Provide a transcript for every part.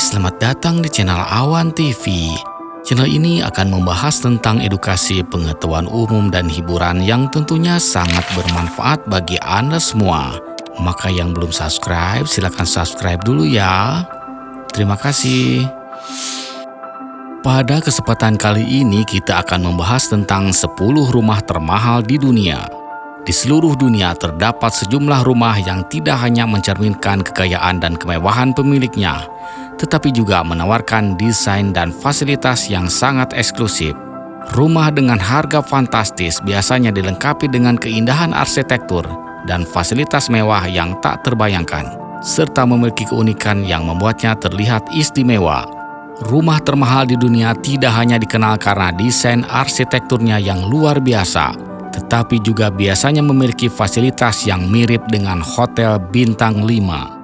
Selamat datang di channel Awan TV. Channel ini akan membahas tentang edukasi, pengetahuan umum, dan hiburan yang tentunya sangat bermanfaat bagi Anda semua. Maka yang belum subscribe, silakan subscribe dulu ya. Terima kasih. Pada kesempatan kali ini kita akan membahas tentang 10 rumah termahal di dunia. Di seluruh dunia terdapat sejumlah rumah yang tidak hanya mencerminkan kekayaan dan kemewahan pemiliknya, tetapi juga menawarkan desain dan fasilitas yang sangat eksklusif. Rumah dengan harga fantastis biasanya dilengkapi dengan keindahan arsitektur dan fasilitas mewah yang tak terbayangkan, serta memiliki keunikan yang membuatnya terlihat istimewa. Rumah termahal di dunia tidak hanya dikenal karena desain arsitekturnya yang luar biasa, tetapi juga biasanya memiliki fasilitas yang mirip dengan hotel bintang 5.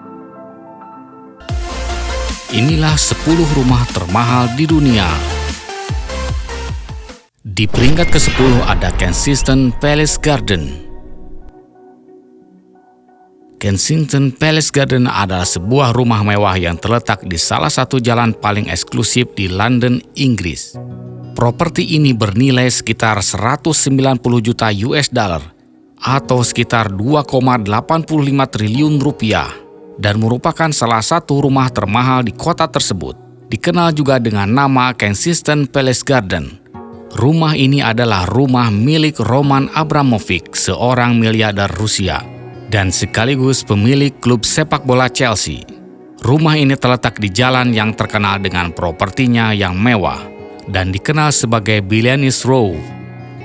Inilah 10 rumah termahal di dunia. Di peringkat ke-10 ada Kensington Palace Garden. Kensington Palace Garden adalah sebuah rumah mewah yang terletak di salah satu jalan paling eksklusif di London, Inggris. Properti ini bernilai sekitar 190 juta US dollar atau sekitar 2,85 triliun rupiah dan merupakan salah satu rumah termahal di kota tersebut. Dikenal juga dengan nama Kensington Palace Garden. Rumah ini adalah rumah milik Roman Abramovich, seorang miliarder Rusia dan sekaligus pemilik klub sepak bola Chelsea. Rumah ini terletak di jalan yang terkenal dengan propertinya yang mewah dan dikenal sebagai Billionaire's Row.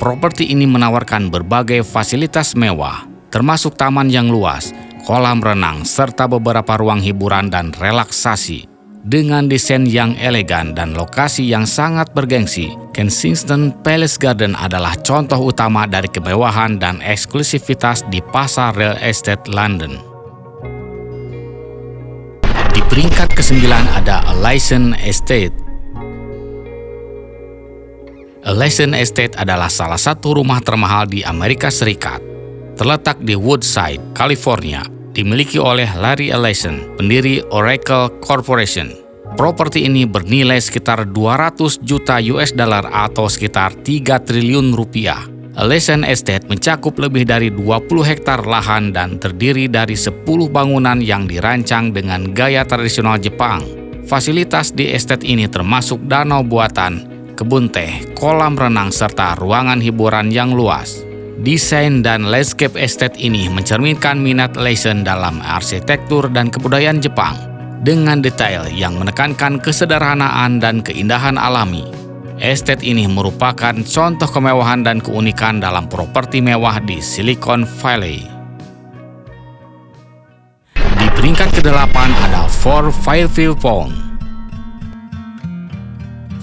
Properti ini menawarkan berbagai fasilitas mewah, termasuk taman yang luas, kolam renang, serta beberapa ruang hiburan dan relaksasi. Dengan desain yang elegan dan lokasi yang sangat bergengsi, Kensington Palace Garden adalah contoh utama dari kemewahan dan eksklusivitas di pasar real estate London. Di peringkat ke-9 ada Elysian Estate. Elysian Estate adalah salah satu rumah termahal di Amerika Serikat. Terletak di Woodside, California, dimiliki oleh Larry Ellison, pendiri Oracle Corporation. Properti ini bernilai sekitar 200 juta US dollar atau sekitar 3 triliun rupiah. Elysian Estate mencakup lebih dari 20 hektar lahan dan terdiri dari 10 bangunan yang dirancang dengan gaya tradisional Jepang. Fasilitas di estate ini termasuk danau buatan, kebun teh, kolam renang, serta ruangan hiburan yang luas. Desain dan landscape estate ini mencerminkan minat Elysian dalam arsitektur dan kebudayaan Jepang dengan detail yang menekankan kesederhanaan dan keindahan alami. Estate ini merupakan contoh kemewahan dan keunikan dalam properti mewah di Silicon Valley. Di peringkat ke-8 ada Fort Fairfield Pond.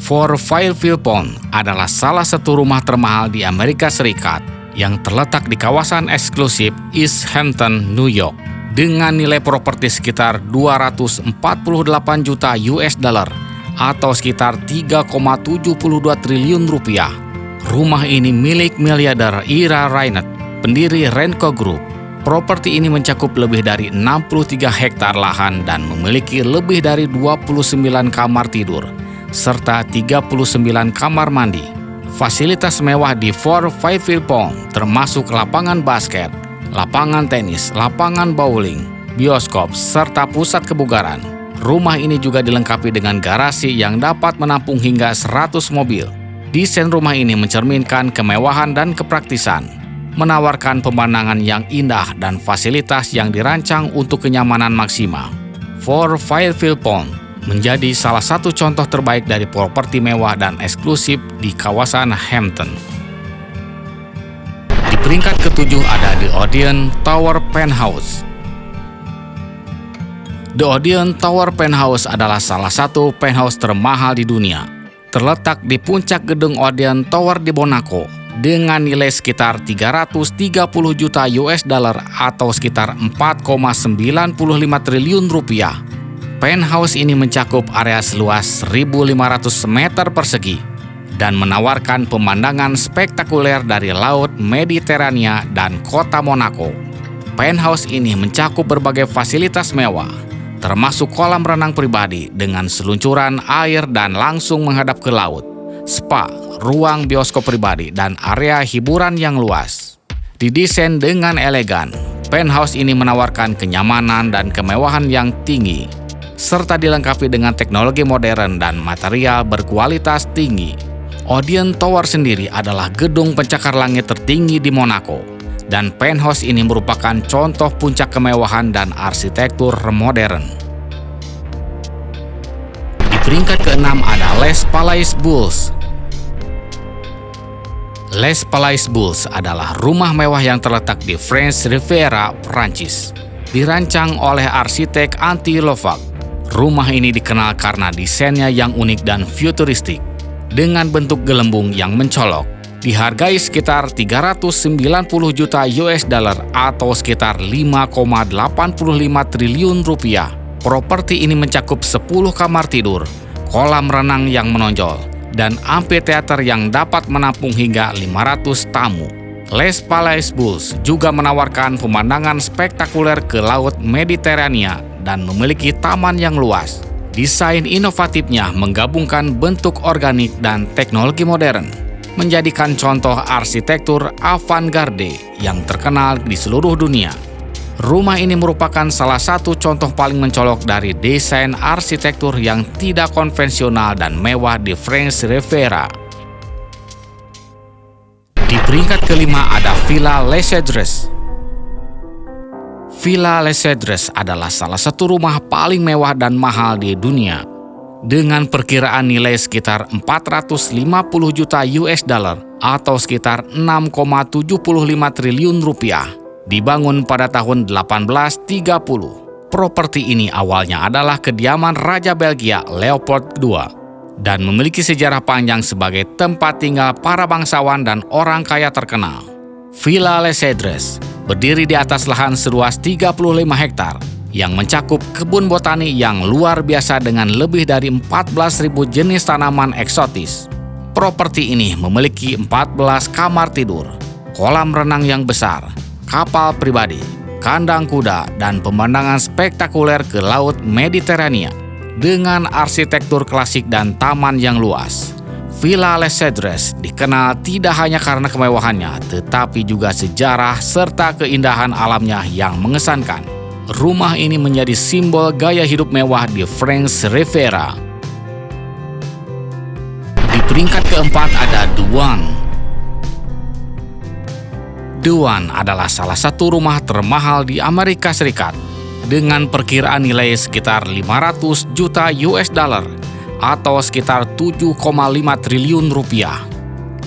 Fort Fairfield Pond adalah salah satu rumah termahal di Amerika Serikat yang terletak di kawasan eksklusif East Hampton, New York, dengan nilai properti sekitar 248 juta US dollar atau sekitar 3,72 triliun rupiah. Rumah ini milik miliarder Ira Reinert, pendiri Renko Group. Properti ini mencakup lebih dari 63 hektar lahan dan memiliki lebih dari 29 kamar tidur serta 39 kamar mandi. Fasilitas mewah di Fort Fairfield Pond termasuk lapangan basket, lapangan tenis, lapangan bowling, bioskop, serta pusat kebugaran. Rumah ini juga dilengkapi dengan garasi yang dapat menampung hingga 100 mobil. Desain rumah ini mencerminkan kemewahan dan kepraktisan, menawarkan pemandangan yang indah dan fasilitas yang dirancang untuk kenyamanan maksimal. Fort Fairfield Pond menjadi salah satu contoh terbaik dari properti mewah dan eksklusif di kawasan Hampton. Di peringkat ke-7 ada The Odeon Tower Penthouse. The Odeon Tower Penthouse adalah salah satu penthouse termahal di dunia. Terletak di puncak gedung Odeon Tower di Monaco dengan nilai sekitar 330 juta US dollar atau sekitar 4,95 triliun rupiah. Penthouse ini mencakup area seluas 1.500 meter persegi dan menawarkan pemandangan spektakuler dari Laut Mediterania dan kota Monaco. Penthouse ini mencakup berbagai fasilitas mewah, termasuk kolam renang pribadi dengan seluncuran air dan langsung menghadap ke laut, spa, ruang bioskop pribadi, dan area hiburan yang luas. Didesain dengan elegan, penthouse ini menawarkan kenyamanan dan kemewahan yang tinggi, serta dilengkapi dengan teknologi modern dan material berkualitas tinggi. Odeon Tower sendiri adalah gedung pencakar langit tertinggi di Monaco, dan penthouse ini merupakan contoh puncak kemewahan dan arsitektur modern. Di peringkat ke-6 ada Les Palais Bulls. Les Palais Bulls adalah rumah mewah yang terletak di French Riviera, Prancis. Dirancang oleh arsitek Antti Lovac. Rumah ini dikenal karena desainnya yang unik dan futuristik, dengan bentuk gelembung yang mencolok. Dihargai sekitar 390 juta US dollar atau sekitar 5,85 triliun rupiah. Properti ini mencakup 10 kamar tidur, kolam renang yang menonjol, dan amphitheater yang dapat menampung hingga 500 tamu. Les Palais Bulls juga menawarkan pemandangan spektakuler ke Laut Mediterania dan memiliki taman yang luas. Desain inovatifnya menggabungkan bentuk organik dan teknologi modern, menjadikan contoh arsitektur avant-garde yang terkenal di seluruh dunia. Rumah ini merupakan salah satu contoh paling mencolok dari desain arsitektur yang tidak konvensional dan mewah di French Riviera. Di peringkat kelima ada Villa Les Cedres. Villa Les Cedres adalah salah satu rumah paling mewah dan mahal di dunia, dengan perkiraan nilai sekitar 450 juta US dollar atau sekitar 6,75 triliun rupiah. Dibangun pada tahun 1830. Properti ini awalnya adalah kediaman Raja Belgia Leopold II dan memiliki sejarah panjang sebagai tempat tinggal para bangsawan dan orang kaya terkenal. Villa Les Cedres berdiri di atas lahan seluas 35 hektar yang mencakup kebun botani yang luar biasa dengan lebih dari 14.000 jenis tanaman eksotis. Properti ini memiliki 14 kamar tidur, kolam renang yang besar, kapal pribadi, kandang kuda, dan pemandangan spektakuler ke Laut Mediterania dengan arsitektur klasik dan taman yang luas. Villa Les Cedres dikenal tidak hanya karena kemewahannya, tetapi juga sejarah serta keindahan alamnya yang mengesankan. Rumah ini menjadi simbol gaya hidup mewah di French Riviera. Di peringkat keempat ada Duan. Duan adalah salah satu rumah termahal di Amerika Serikat dengan perkiraan nilai sekitar 500 juta US dollar atau sekitar 7,5 triliun rupiah.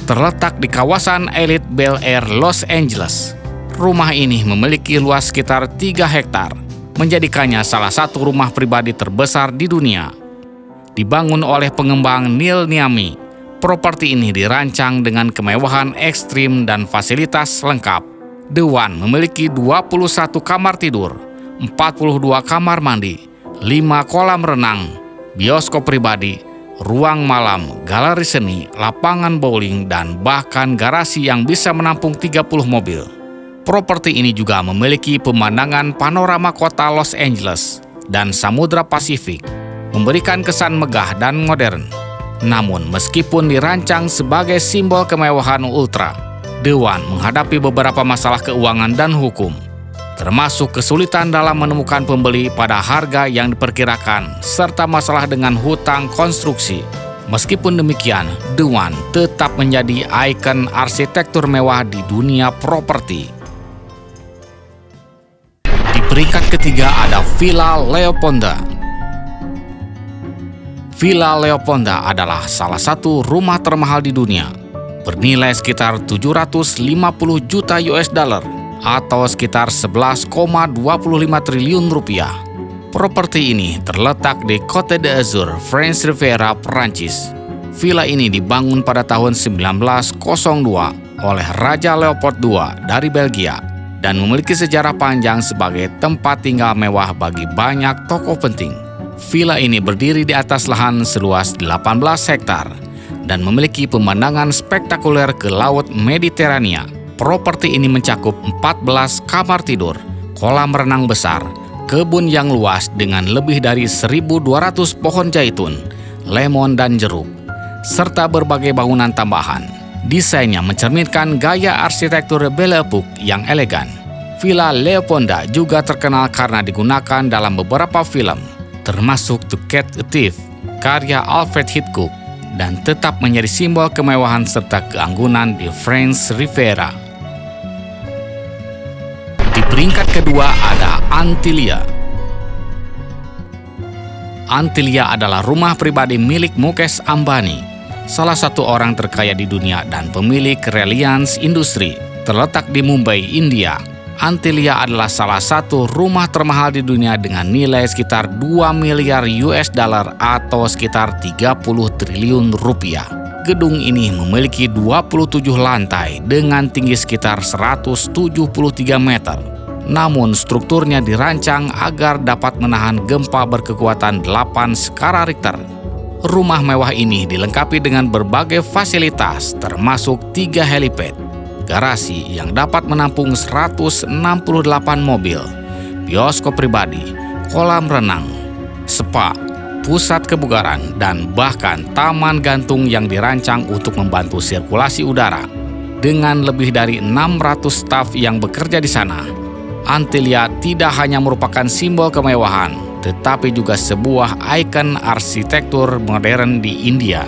Terletak di kawasan elit Bel Air, Los Angeles. Rumah ini memiliki luas sekitar 3 hektar, menjadikannya salah satu rumah pribadi terbesar di dunia. Dibangun oleh pengembang Neil Niami, properti ini dirancang dengan kemewahan ekstrim dan fasilitas lengkap. Duan memiliki 21 kamar tidur, 42 kamar mandi, 5 kolam renang, bioskop pribadi, ruang malam, galeri seni, lapangan bowling, dan bahkan garasi yang bisa menampung 30 mobil. Properti ini juga memiliki pemandangan panorama kota Los Angeles dan Samudra Pasifik, memberikan kesan megah dan modern. Namun, meskipun dirancang sebagai simbol kemewahan ultra, Duan menghadapi beberapa masalah keuangan dan hukum, termasuk kesulitan dalam menemukan pembeli pada harga yang diperkirakan, serta masalah dengan hutang konstruksi. Meskipun demikian, Duan tetap menjadi ikon arsitektur mewah di dunia properti. Di peringkat ketiga ada Villa Leoponda. Villa Leoponda adalah salah satu rumah termahal di dunia, bernilai sekitar 750 juta US dollar atau sekitar 11,25 triliun rupiah. Properti ini terletak di Côte d'Azur, French Riviera, Prancis. Villa ini dibangun pada tahun 1902 oleh Raja Leopold II dari Belgia dan memiliki sejarah panjang sebagai tempat tinggal mewah bagi banyak tokoh penting. Villa ini berdiri di atas lahan seluas 18 hektar dan memiliki pemandangan spektakuler ke Laut Mediterania. Properti ini mencakup 14 kamar tidur, kolam renang besar, kebun yang luas dengan lebih dari 1.200 pohon zaitun, lemon dan jeruk, serta berbagai bangunan tambahan. Desainnya mencerminkan gaya arsitektur Belle Époque yang elegan. Villa Leoponda juga terkenal karena digunakan dalam beberapa film, termasuk To Catch a Thief, karya Alfred Hitchcock, dan tetap menjadi simbol kemewahan serta keanggunan di French Riviera. Di peringkat kedua ada Antilia. Antilia adalah rumah pribadi milik Mukesh Ambani, salah satu orang terkaya di dunia dan pemilik Reliance Industries. Terletak di Mumbai, India, Antilia adalah salah satu rumah termahal di dunia dengan nilai sekitar 2 miliar US dollar atau sekitar 30 triliun rupiah. Gedung ini memiliki 27 lantai dengan tinggi sekitar 173 meter. Namun strukturnya dirancang agar dapat menahan gempa berkekuatan 8 skala Richter. Rumah mewah ini dilengkapi dengan berbagai fasilitas termasuk 3 helipad, garasi yang dapat menampung 168 mobil, bioskop pribadi, kolam renang, spa, pusat kebugaran, dan bahkan taman gantung yang dirancang untuk membantu sirkulasi udara. Dengan lebih dari 600 staf yang bekerja di sana, Antilia tidak hanya merupakan simbol kemewahan, tetapi juga sebuah ikon arsitektur modern di India.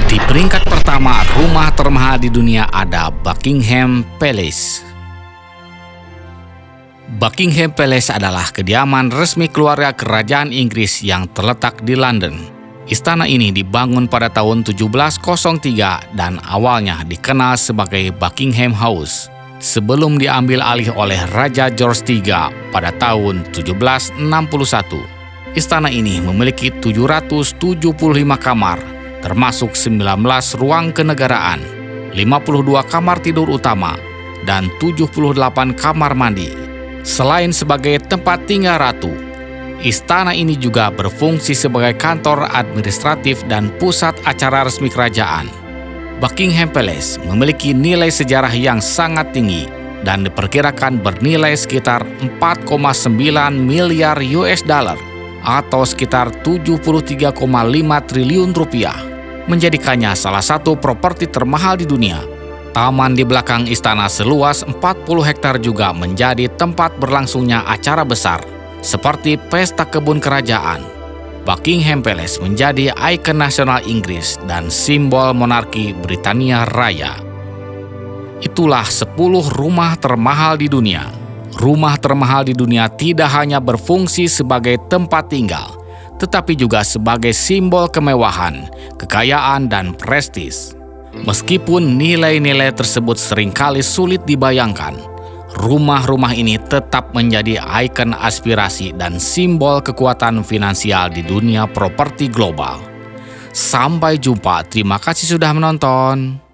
Di peringkat pertama rumah termahal di dunia ada Buckingham Palace. Buckingham Palace adalah kediaman resmi keluarga kerajaan Inggris yang terletak di London. Istana ini dibangun pada tahun 1703 dan awalnya dikenal sebagai Buckingham House sebelum diambil alih oleh Raja George III pada tahun 1761. Istana ini memiliki 775 kamar, termasuk 19 ruang kenegaraan, 52 kamar tidur utama, dan 78 kamar mandi. Selain sebagai tempat tinggal ratu, istana ini juga berfungsi sebagai kantor administratif dan pusat acara resmi kerajaan. Buckingham Palace memiliki nilai sejarah yang sangat tinggi dan diperkirakan bernilai sekitar 4,9 miliar US dollar atau sekitar 73,5 triliun rupiah, menjadikannya salah satu properti termahal di dunia. Taman di belakang istana seluas 40 hektar juga menjadi tempat berlangsungnya acara besar, seperti pesta kebun kerajaan. Buckingham Palace menjadi ikon nasional Inggris dan simbol monarki Britania Raya. Itulah 10 rumah termahal di dunia. Rumah termahal di dunia tidak hanya berfungsi sebagai tempat tinggal, tetapi juga sebagai simbol kemewahan, kekayaan, dan prestis. Meskipun nilai-nilai tersebut seringkali sulit dibayangkan, rumah-rumah ini tetap menjadi ikon aspirasi dan simbol kekuatan finansial di dunia properti global. Sampai jumpa, terima kasih sudah menonton.